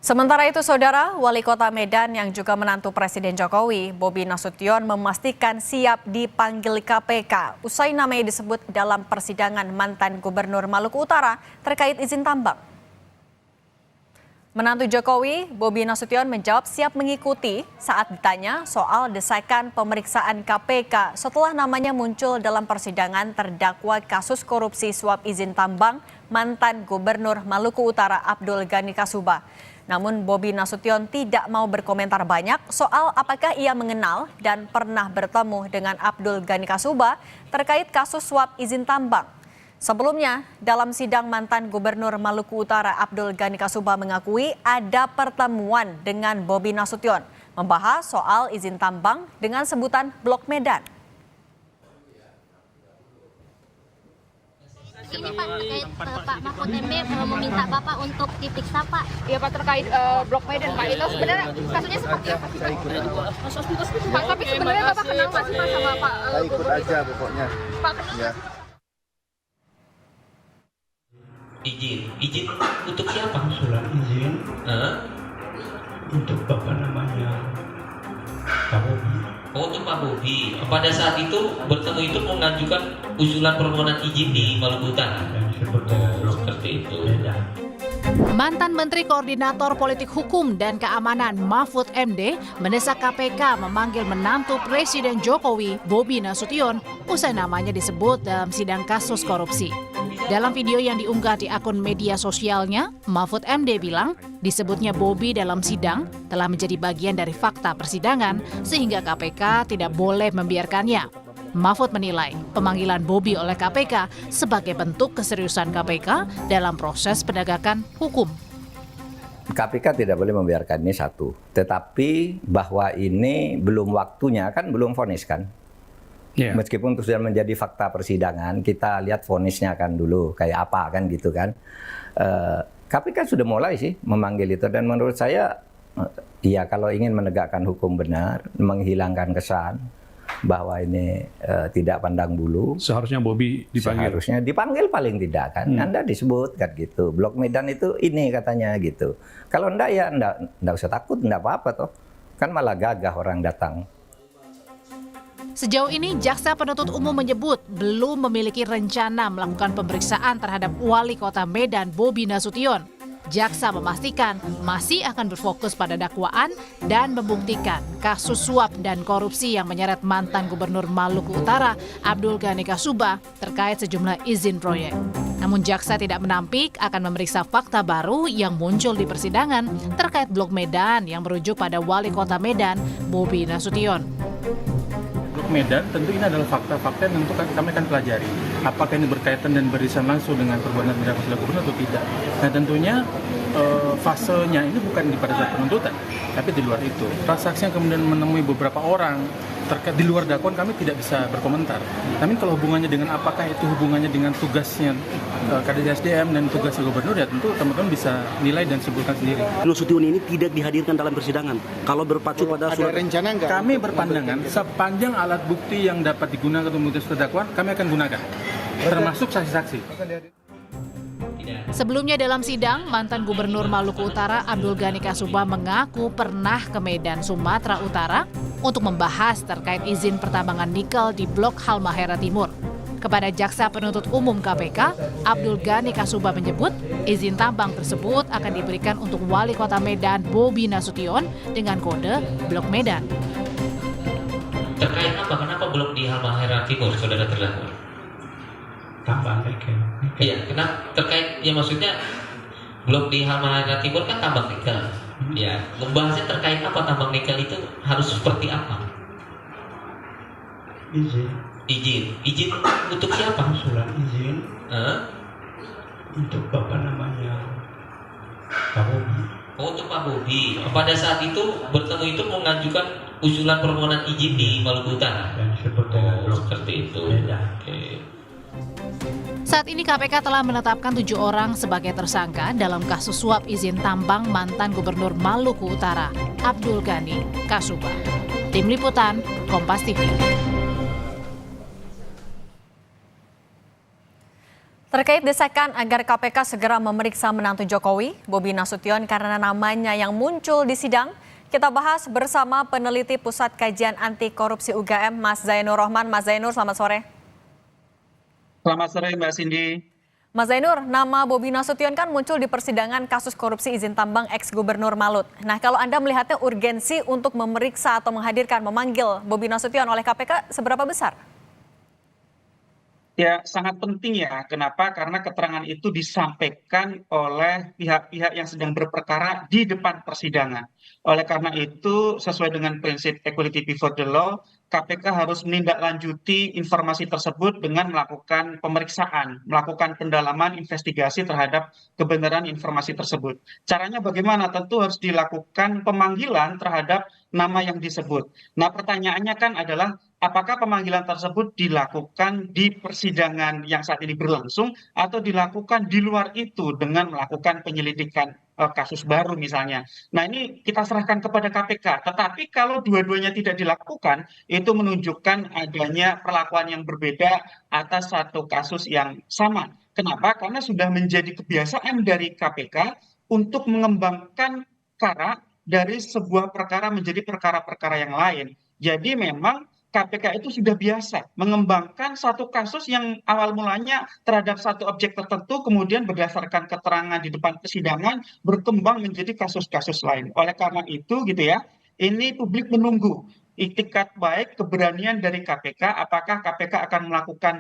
Sementara itu, Saudara, Wali Kota Medan yang juga menantu Presiden Jokowi, Bobi Nasution, memastikan siap dipanggil KPK usai namanya disebut dalam persidangan mantan Gubernur Maluku Utara terkait izin tambang. Menantu Jokowi, Bobi Nasution menjawab siap mengikuti saat ditanya soal desakan pemeriksaan KPK setelah namanya muncul dalam persidangan terdakwa kasus korupsi suap izin tambang mantan Gubernur Maluku Utara Abdul Ghani Kasuba. Namun Bobi Nasution tidak mau berkomentar banyak soal apakah ia mengenal dan pernah bertemu dengan Abdul Ghani Kasuba terkait kasus suap izin tambang. Sebelumnya, dalam sidang mantan Gubernur Maluku Utara Abdul Ghani Kasuba mengakui ada pertemuan dengan Bobi Nasution membahas soal izin tambang dengan sebutan Blok Medan. Ini Pak, terkait Pak Mahfud MD meminta Bapak untuk diperiksa Pak. Iya Pak, terkait Blok Medan Pak, itu sebenarnya kasusnya seperti apa sih Pak? Pak, tapi sebenarnya Bapak kenal nggak sih Pak sama Pak? Saya ikut aja pokoknya. Pak kenal Ya. Izin untuk siapa? Surat izin untuk Bapak namanya Pak Bobi. Oh, untuk Pak Bobi. Pada saat itu bertemu itu mengajukan usulan permohonan izin di Maluku Utara. Dan Seperti itu. Mantan Menteri Koordinator Politik Hukum dan Keamanan Mahfud MD mendesak KPK memanggil menantu Presiden Jokowi, Bobi Nasution, usai namanya disebut dalam sidang kasus korupsi. Dalam video yang diunggah di akun media sosialnya, Mahfud MD bilang disebutnya Bobi dalam sidang telah menjadi bagian dari fakta persidangan sehingga KPK tidak boleh membiarkannya. Mahfud menilai pemanggilan Bobi oleh KPK sebagai bentuk keseriusan KPK dalam proses penegakan hukum. KPK tidak boleh membiarkan ini satu, tetapi bahwa ini belum waktunya, kan belum vonis kan. Yeah. Meskipun itu sudah menjadi fakta persidangan, kita lihat vonisnya kan dulu kayak apa kan gitu kan. KPK sudah mulai sih memanggil itu, dan menurut saya ya kalau ingin menegakkan hukum benar, menghilangkan kesan bahwa ini tidak pandang bulu, seharusnya Bobi dipanggil. Seharusnya dipanggil paling tidak kan. Anda disebut kan gitu. Blok Medan itu ini katanya gitu. Kalau enggak ya enggak usah takut, enggak apa-apa toh. Kan malah gagah orang datang. Sejauh ini, Jaksa Penuntut Umum menyebut belum memiliki rencana melakukan pemeriksaan terhadap Wali Kota Medan Bobi Nasution. Jaksa memastikan masih akan berfokus pada dakwaan dan membuktikan kasus suap dan korupsi yang menyeret mantan Gubernur Maluku Utara Abdul Ghani Kasuba terkait sejumlah izin proyek. Namun jaksa tidak menampik akan memeriksa fakta baru yang muncul di persidangan terkait Blok Medan yang merujuk pada Wali Kota Medan Bobi Nasution. Blok Medan tentu ini adalah fakta-fakta yang tentu kami akan pelajari. Apakah ini berkaitan dan beririsan langsung dengan perbuatan tindak gubernur atau tidak. Nah tentunya fasenya ini bukan pada saat penuntutan, tapi di luar itu. Transaksi yang kemudian menemui beberapa orang terkait di luar dakwaan kami tidak bisa berkomentar. Namun kalau hubungannya dengan apakah itu hubungannya dengan tugasnya Kadis SDM dan tugasnya gubernur, ya tentu teman-teman bisa nilai dan simpulkan sendiri. Nasution ini tidak dihadirkan dalam persidangan. Kalau berpacu pada surat, rencana enggak? Kami berpandangan sepanjang alat bukti yang dapat digunakan untuk memutus dakwaan kami akan gunakan, termasuk saksi-saksi. Sebelumnya dalam sidang, mantan Gubernur Maluku Utara Abdul Ghani Kasuba mengaku pernah ke Medan, Sumatera Utara untuk membahas terkait izin pertambangan nikel di Blok Halmahera Timur. Kepada Jaksa Penuntut Umum KPK, Abdul Ghani Kasuba menyebut izin tambang tersebut akan diberikan untuk Wali Kota Medan Bobi Nasution dengan kode Blok Medan. Terkait apa? Kenapa blok di Halmahera Timur, saudara terdakwa? Tambang nikel. Iya, kenapa? Terkait, ya maksudnya blok di Halmahera Timur kan tambang nikel. Ya, membahasnya terkait apa tambang nikel itu harus seperti apa? Izin untuk siapa? Surat izin untuk Bapak namanya Pak Bobi. Oh, untuk Pak Bobi. Pada saat itu bertemu itu mengajukan usulan permohonan izin di Maluku Utara. Dan seperti itu. Oke. Saat ini KPK telah menetapkan 7 orang sebagai tersangka dalam kasus suap izin tambang mantan Gubernur Maluku Utara Abdul Ghani Kasuba. Tim Liputan, Kompas TV. Terkait desakan agar KPK segera memeriksa menantu Jokowi, Bobi Nasution karena namanya yang muncul di sidang, kita bahas bersama peneliti Pusat Kajian Anti Korupsi UGM, Mas Zainur Rohman. Mas Zainur, selamat sore. Selamat sore Mbak Cindy. Mas Zainur, nama Bobi Nasution kan muncul di persidangan kasus korupsi izin tambang ex-gubernur Malut. Nah, kalau Anda melihatnya urgensi untuk memeriksa atau memanggil Bobi Nasution oleh KPK seberapa besar? Ya, sangat penting ya. Kenapa? Karena keterangan itu disampaikan oleh pihak-pihak yang sedang berperkara di depan persidangan. Oleh karena itu, sesuai dengan prinsip equality before the law, KPK harus menindaklanjuti informasi tersebut dengan melakukan pemeriksaan, melakukan pendalaman investigasi terhadap kebenaran informasi tersebut. Caranya bagaimana? Tentu harus dilakukan pemanggilan terhadap nama yang disebut. Nah, pertanyaannya kan adalah apakah pemanggilan tersebut dilakukan di persidangan yang saat ini berlangsung atau dilakukan di luar itu dengan melakukan penyelidikan kasus baru misalnya. Nah, ini kita serahkan kepada KPK. Tetapi kalau dua-duanya tidak dilakukan, itu menunjukkan adanya perlakuan yang berbeda atas satu kasus yang sama. Kenapa? Karena sudah menjadi kebiasaan dari KPK untuk mengembangkan perkara dari sebuah perkara menjadi perkara-perkara yang lain. Jadi memang KPK itu sudah biasa mengembangkan satu kasus yang awal mulanya terhadap satu objek tertentu, kemudian berdasarkan keterangan di depan persidangan berkembang menjadi kasus-kasus lain. Oleh karena itu gitu ya, ini publik menunggu itikat baik keberanian dari KPK, apakah KPK akan melakukan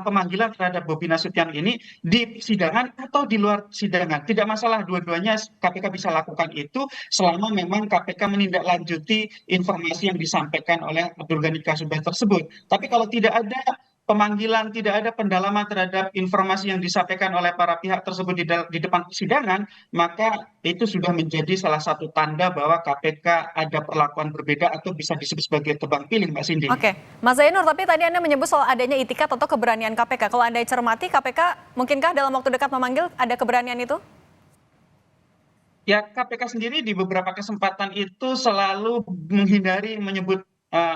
pemanggilan terhadap Bobi Nasution ini di persidangan atau di luar persidangan. Tidak masalah, dua-duanya KPK bisa lakukan itu selama memang KPK menindaklanjuti informasi yang disampaikan oleh Abdul Ghani Kasubah tersebut. Tapi kalau tidak ada pemanggilan, tidak ada pendalaman terhadap informasi yang disampaikan oleh para pihak tersebut di depan persidangan, maka itu sudah menjadi salah satu tanda bahwa KPK ada perlakuan berbeda atau bisa disebut sebagai tebang pilih, Mbak Cindy. Oke, Mas Zainur, tapi tadi Anda menyebut soal adanya itikat atau keberanian KPK. Kalau Anda cermati, KPK mungkinkah dalam waktu dekat memanggil, ada keberanian itu? Ya, KPK sendiri di beberapa kesempatan itu selalu menghindari menyebut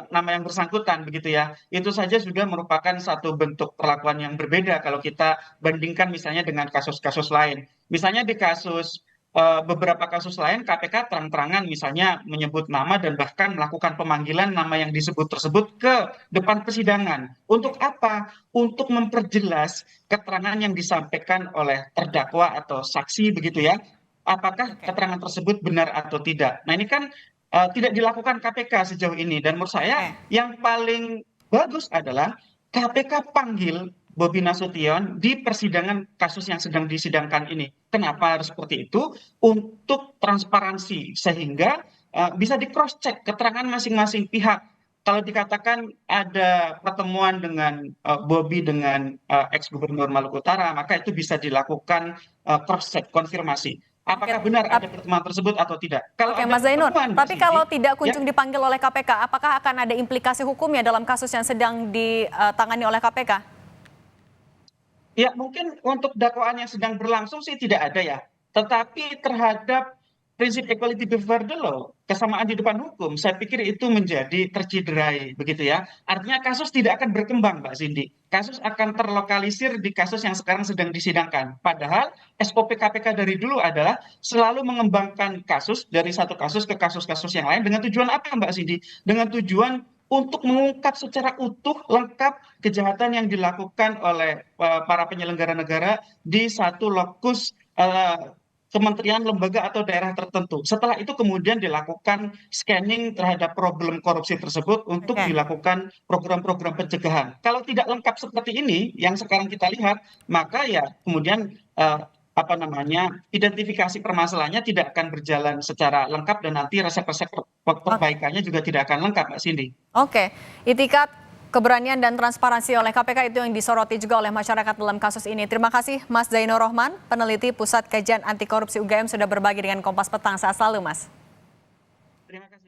nama yang bersangkutan begitu ya. Itu saja sudah merupakan satu bentuk perlakuan yang berbeda kalau kita bandingkan misalnya dengan kasus-kasus lain. Misalnya di beberapa kasus lain KPK terang-terangan misalnya menyebut nama dan bahkan melakukan pemanggilan nama yang disebut tersebut ke depan persidangan. Untuk apa? Untuk memperjelas keterangan yang disampaikan oleh terdakwa atau saksi begitu ya. Apakah keterangan tersebut benar atau tidak. Nah, ini kan tidak dilakukan KPK sejauh ini, dan menurut saya yang paling bagus adalah KPK panggil Bobi Nasution di persidangan kasus yang sedang disidangkan ini. Kenapa harus seperti itu? Untuk transparansi sehingga bisa di cross check keterangan masing-masing pihak. Kalau dikatakan ada pertemuan dengan Bobi dengan ex-gubernur Maluku Utara, maka itu bisa dilakukan cross check, konfirmasi. Apakah benar ada pertemuan tersebut atau tidak? Oke, Mas Zainur, tapi kalau tidak kunjung dipanggil oleh KPK, apakah akan ada implikasi hukumnya dalam kasus yang sedang ditangani oleh KPK? Ya, mungkin untuk dakwaan yang sedang berlangsung sih tidak ada ya. Tetapi terhadap prinsip equality before the law, kesamaan di depan hukum, saya pikir itu menjadi tercederai begitu ya. Artinya kasus tidak akan berkembang, Mbak Cindy. Kasus akan terlokalisir di kasus yang sekarang sedang disidangkan. Padahal SOP KPK dari dulu adalah selalu mengembangkan kasus dari satu kasus ke kasus-kasus yang lain dengan tujuan apa, Mbak Cindy? Dengan tujuan untuk mengungkap secara utuh, lengkap kejahatan yang dilakukan oleh para penyelenggara negara di satu lokus kementerian, lembaga, atau daerah tertentu. Setelah itu kemudian dilakukan scanning terhadap problem korupsi tersebut untuk dilakukan program-program pencegahan. Kalau tidak lengkap seperti ini, yang sekarang kita lihat, maka ya kemudian identifikasi permasalahannya tidak akan berjalan secara lengkap dan nanti resep-resep perbaikannya juga tidak akan lengkap, Mbak Cindy. Oke, itikat keberanian dan transparansi oleh KPK itu yang disoroti juga oleh masyarakat dalam kasus ini. Terima kasih Mas Zainur Rohman, peneliti Pusat Kajian Anti Korupsi UGM sudah berbagi dengan Kompas Petang. Sehat selalu, Mas. Terima kasih.